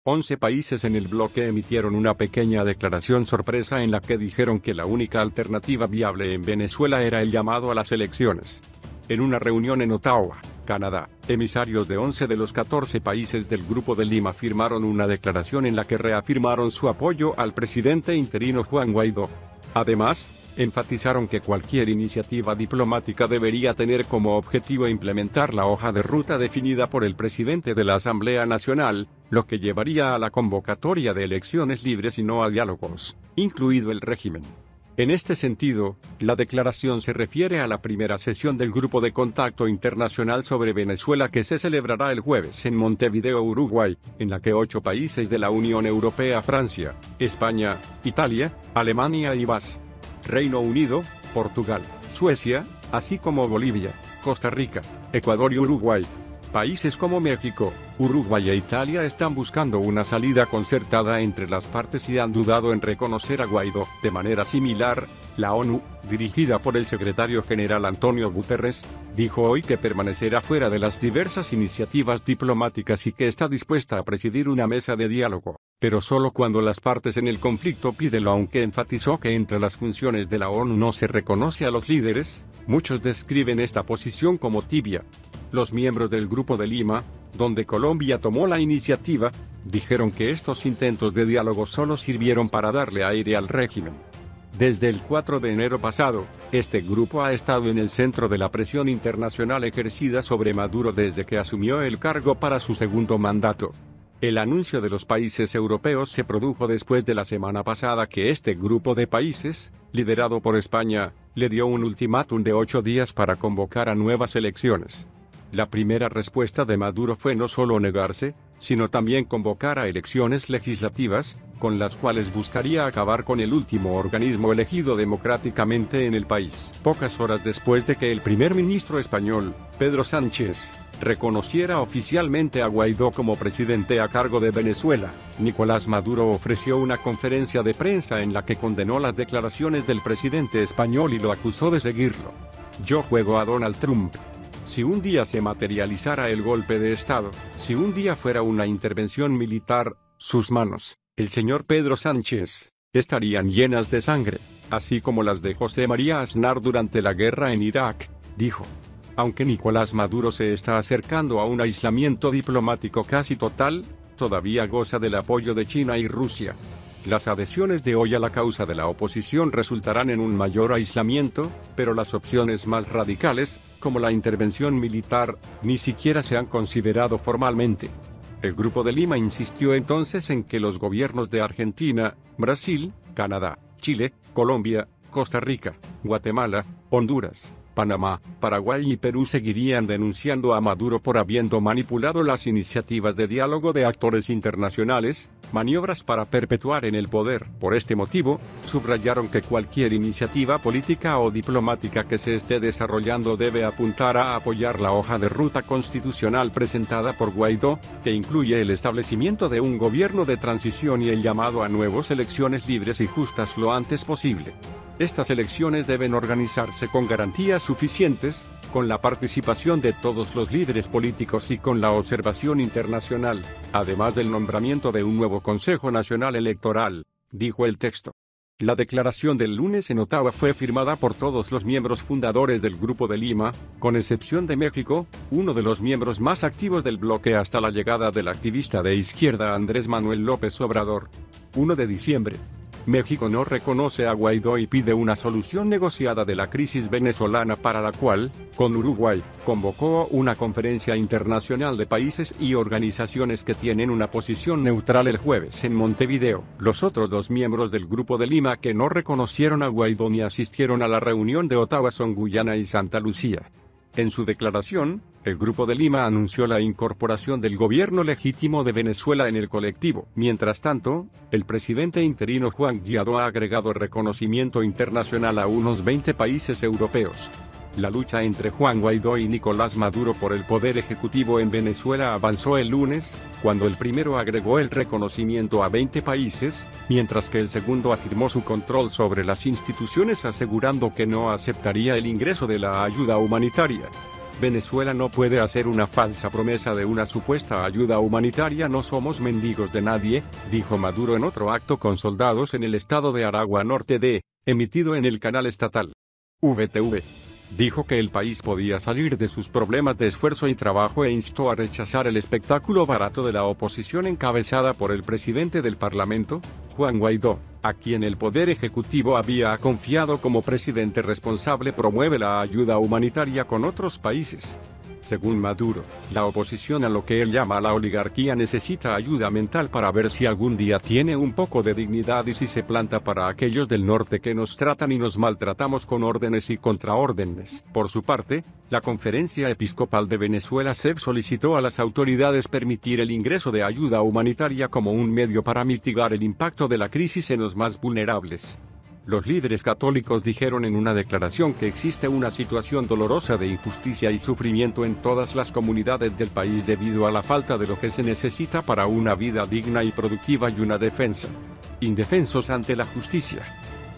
11 países en el bloque emitieron una pequeña declaración sorpresa en la que dijeron que la única alternativa viable en Venezuela era el llamado a las elecciones. En una reunión en Ottawa, Canadá, emisarios de 11 de los 14 países del Grupo de Lima firmaron una declaración en la que reafirmaron su apoyo al presidente interino Juan Guaidó. Además, enfatizaron que cualquier iniciativa diplomática debería tener como objetivo implementar la hoja de ruta definida por el presidente de la Asamblea Nacional, lo que llevaría a la convocatoria de elecciones libres y no a diálogos, incluido el régimen. En este sentido, la declaración se refiere a la primera sesión del Grupo de Contacto Internacional sobre Venezuela que se celebrará el jueves en Montevideo, Uruguay, en la que 8 países de la Unión Europea, Francia, España, Italia, Alemania y Reino Unido, Portugal, Suecia, así como Bolivia, Costa Rica, Ecuador y Uruguay. Países como México, Uruguay e Italia están buscando una salida concertada entre las partes y han dudado en reconocer a Guaidó. De manera similar, la ONU, dirigida por el secretario general Antonio Guterres, dijo hoy que permanecerá fuera de las diversas iniciativas diplomáticas y que está dispuesta a presidir una mesa de diálogo, pero solo cuando las partes en el conflicto pídenlo, aunque enfatizó que entre las funciones de la ONU no se reconoce a los líderes. Muchos describen esta posición como tibia. Los miembros del Grupo de Lima, donde Colombia tomó la iniciativa, dijeron que estos intentos de diálogo solo sirvieron para darle aire al régimen. Desde el 4 de enero pasado, este grupo ha estado en el centro de la presión internacional ejercida sobre Maduro desde que asumió el cargo para su segundo mandato. El anuncio de los países europeos se produjo después de la semana pasada que este grupo de países, liderado por España, le dio un ultimátum de 8 días para convocar a nuevas elecciones. La primera respuesta de Maduro fue no solo negarse, sino también convocar a elecciones legislativas, con las cuales buscaría acabar con el último organismo elegido democráticamente en el país. Pocas horas después de que el primer ministro español, Pedro Sánchez, reconociera oficialmente a Guaidó como presidente a cargo de Venezuela, Nicolás Maduro ofreció una conferencia de prensa en la que condenó las declaraciones del presidente español y lo acusó de seguirlo. Yo juego a Donald Trump. Si un día se materializara el golpe de Estado, si un día fuera una intervención militar, sus manos, el señor Pedro Sánchez, estarían llenas de sangre, así como las de José María Aznar durante la guerra en Irak, dijo. Aunque Nicolás Maduro se está acercando a un aislamiento diplomático casi total, todavía goza del apoyo de China y Rusia. Las adhesiones de hoy a la causa de la oposición resultarán en un mayor aislamiento, pero las opciones más radicales, como la intervención militar, ni siquiera se han considerado formalmente. El Grupo de Lima insistió entonces en que los gobiernos de Argentina, Brasil, Canadá, Chile, Colombia, Costa Rica, Guatemala, Honduras, Panamá, Paraguay y Perú seguirían denunciando a Maduro por habiendo manipulado las iniciativas de diálogo de actores internacionales, maniobras para perpetuar en el poder. Por este motivo, subrayaron que cualquier iniciativa política o diplomática que se esté desarrollando debe apuntar a apoyar la hoja de ruta constitucional presentada por Guaidó, que incluye el establecimiento de un gobierno de transición y el llamado a nuevas elecciones libres y justas lo antes posible. Estas elecciones deben organizarse con garantías suficientes, con la participación de todos los líderes políticos y con la observación internacional, además del nombramiento de un nuevo Consejo Nacional Electoral, dijo el texto. La declaración del lunes en Ottawa fue firmada por todos los miembros fundadores del Grupo de Lima, con excepción de México, uno de los miembros más activos del bloque hasta la llegada del activista de izquierda Andrés Manuel López Obrador. 1 de diciembre. México no reconoce a Guaidó y pide una solución negociada de la crisis venezolana para la cual, con Uruguay, convocó una conferencia internacional de países y organizaciones que tienen una posición neutral el jueves en Montevideo. Los otros 2 miembros del Grupo de Lima que no reconocieron a Guaidó ni asistieron a la reunión de Ottawa son Guyana y Santa Lucía. En su declaración, el Grupo de Lima anunció la incorporación del gobierno legítimo de Venezuela en el colectivo. Mientras tanto, el presidente interino Juan Guaidó ha agregado reconocimiento internacional a unos 20 países europeos. La lucha entre Juan Guaidó y Nicolás Maduro por el poder ejecutivo en Venezuela avanzó el lunes, cuando el primero agregó el reconocimiento a 20 países, mientras que el segundo afirmó su control sobre las instituciones asegurando que no aceptaría el ingreso de la ayuda humanitaria. Venezuela no puede hacer una falsa promesa de una supuesta ayuda humanitaria. No somos mendigos de nadie, dijo Maduro en otro acto con soldados en el estado de Aragua Norte emitido en el canal estatal VTV. Dijo que el país podía salir de sus problemas de esfuerzo y trabajo e instó a rechazar el espectáculo barato de la oposición encabezada por el presidente del Parlamento, Juan Guaidó, a quien el Poder Ejecutivo había confiado como presidente responsable. Promueve la ayuda humanitaria con otros países. Según Maduro, la oposición a lo que él llama la oligarquía necesita ayuda mental para ver si algún día tiene un poco de dignidad y si se planta para aquellos del norte que nos tratan y nos maltratamos con órdenes y contraórdenes. Por su parte, la Conferencia Episcopal de Venezuela (CEV) solicitó a las autoridades permitir el ingreso de ayuda humanitaria como un medio para mitigar el impacto de la crisis en los más vulnerables. Los líderes católicos dijeron en una declaración que existe una situación dolorosa de injusticia y sufrimiento en todas las comunidades del país debido a la falta de lo que se necesita para una vida digna y productiva y una defensa. Indefensos ante la justicia.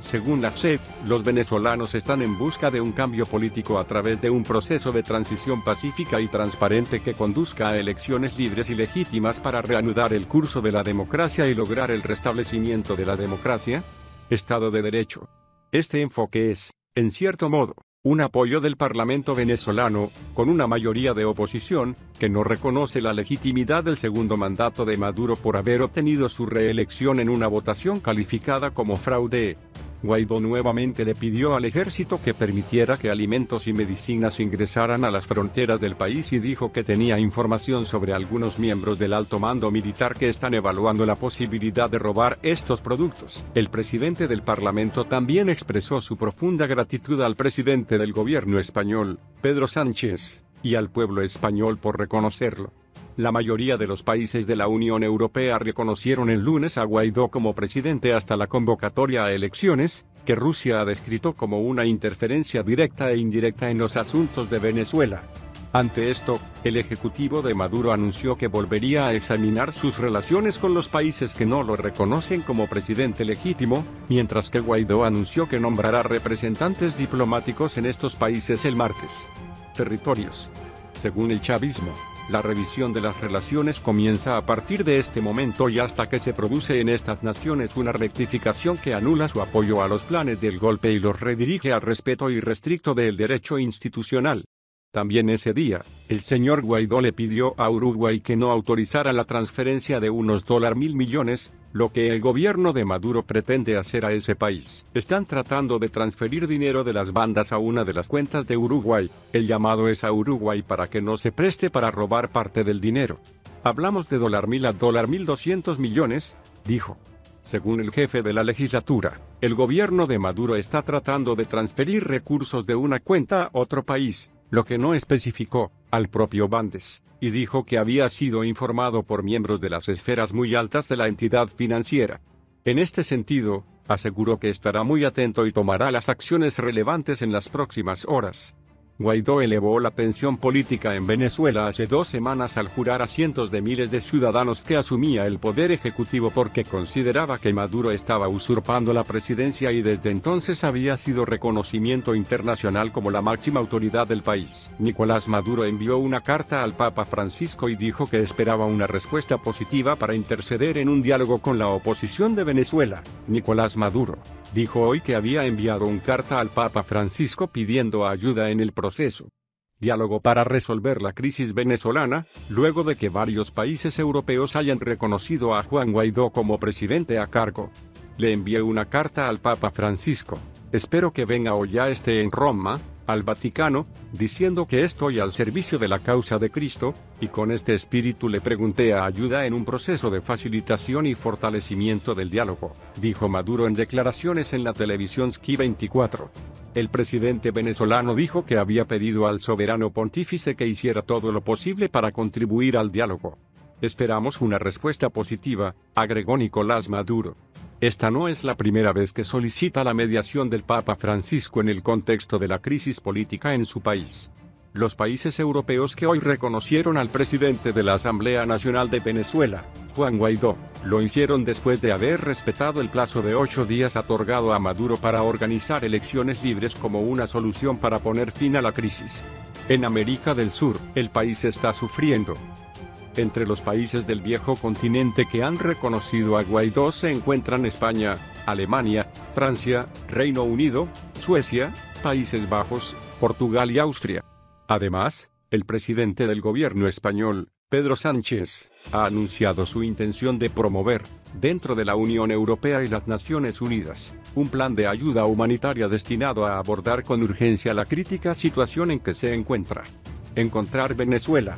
Según la CEV, los venezolanos están en busca de un cambio político a través de un proceso de transición pacífica y transparente que conduzca a elecciones libres y legítimas para reanudar el curso de la democracia y lograr el restablecimiento de la democracia, Estado de Derecho. Este enfoque es, en cierto modo, un apoyo del Parlamento venezolano, con una mayoría de oposición, que no reconoce la legitimidad del segundo mandato de Maduro por haber obtenido su reelección en una votación calificada como fraude. Guaidó nuevamente le pidió al ejército que permitiera que alimentos y medicinas ingresaran a las fronteras del país y dijo que tenía información sobre algunos miembros del alto mando militar que están evaluando la posibilidad de robar estos productos. El presidente del Parlamento también expresó su profunda gratitud al presidente del gobierno español, Pedro Sánchez, y al pueblo español por reconocerlo. La mayoría de los países de la Unión Europea reconocieron el lunes a Guaidó como presidente hasta la convocatoria a elecciones, que Rusia ha descrito como una interferencia directa e indirecta en los asuntos de Venezuela. Ante esto, el ejecutivo de Maduro anunció que volvería a examinar sus relaciones con los países que no lo reconocen como presidente legítimo, mientras que Guaidó anunció que nombrará representantes diplomáticos en estos países el martes. Territorios. Según el chavismo, la revisión de las relaciones comienza a partir de este momento y hasta que se produce en estas naciones una rectificación que anula su apoyo a los planes del golpe y los redirige al respeto irrestricto del derecho institucional. También ese día, el señor Guaidó le pidió a Uruguay que no autorizara la transferencia de unos $1.000 millones, lo que el gobierno de Maduro pretende hacer a ese país. Están tratando de transferir dinero de las bandas a una de las cuentas de Uruguay. El llamado es a Uruguay para que no se preste para robar parte del dinero. Hablamos de $1.000 a $1.200 millones, dijo. Según el jefe de la legislatura, el gobierno de Maduro está tratando de transferir recursos de una cuenta a otro país, lo que no especificó, al propio Bandes, y dijo que había sido informado por miembros de las esferas muy altas de la entidad financiera. En este sentido, aseguró que estará muy atento y tomará las acciones relevantes en las próximas horas. Guaidó elevó la tensión política en Venezuela hace 2 semanas al jurar a cientos de miles de ciudadanos que asumía el poder ejecutivo porque consideraba que Maduro estaba usurpando la presidencia y desde entonces había sido reconocimiento internacional como la máxima autoridad del país. Nicolás Maduro envió una carta al Papa Francisco y dijo que esperaba una respuesta positiva para interceder en un diálogo con la oposición de Venezuela. Nicolás Maduro dijo hoy que había enviado una carta al Papa Francisco pidiendo ayuda en el proceso. Diálogo para resolver la crisis venezolana, luego de que varios países europeos hayan reconocido a Juan Guaidó como presidente a cargo. Le envié una carta al Papa Francisco. Espero que venga o ya esté en Roma, al Vaticano, diciendo que estoy al servicio de la causa de Cristo, y con este espíritu le pregunté a ayuda en un proceso de facilitación y fortalecimiento del diálogo, dijo Maduro en declaraciones en la televisión Sky 24. El presidente venezolano dijo que había pedido al soberano pontífice que hiciera todo lo posible para contribuir al diálogo. Esperamos una respuesta positiva, agregó Nicolás Maduro. Esta no es la primera vez que solicita la mediación del Papa Francisco en el contexto de la crisis política en su país. Los países europeos que hoy reconocieron al presidente de la Asamblea Nacional de Venezuela, Juan Guaidó, lo hicieron después de haber respetado el plazo de 8 días otorgado a Maduro para organizar elecciones libres como una solución para poner fin a la crisis. En América del Sur, el país está sufriendo. Entre los países del viejo continente que han reconocido a Guaidó se encuentran España, Alemania, Francia, Reino Unido, Suecia, Países Bajos, Portugal y Austria. Además, el presidente del gobierno español, Pedro Sánchez, ha anunciado su intención de promover, dentro de la Unión Europea y las Naciones Unidas, un plan de ayuda humanitaria destinado a abordar con urgencia la crítica situación en que se encuentra. Encontrar Venezuela.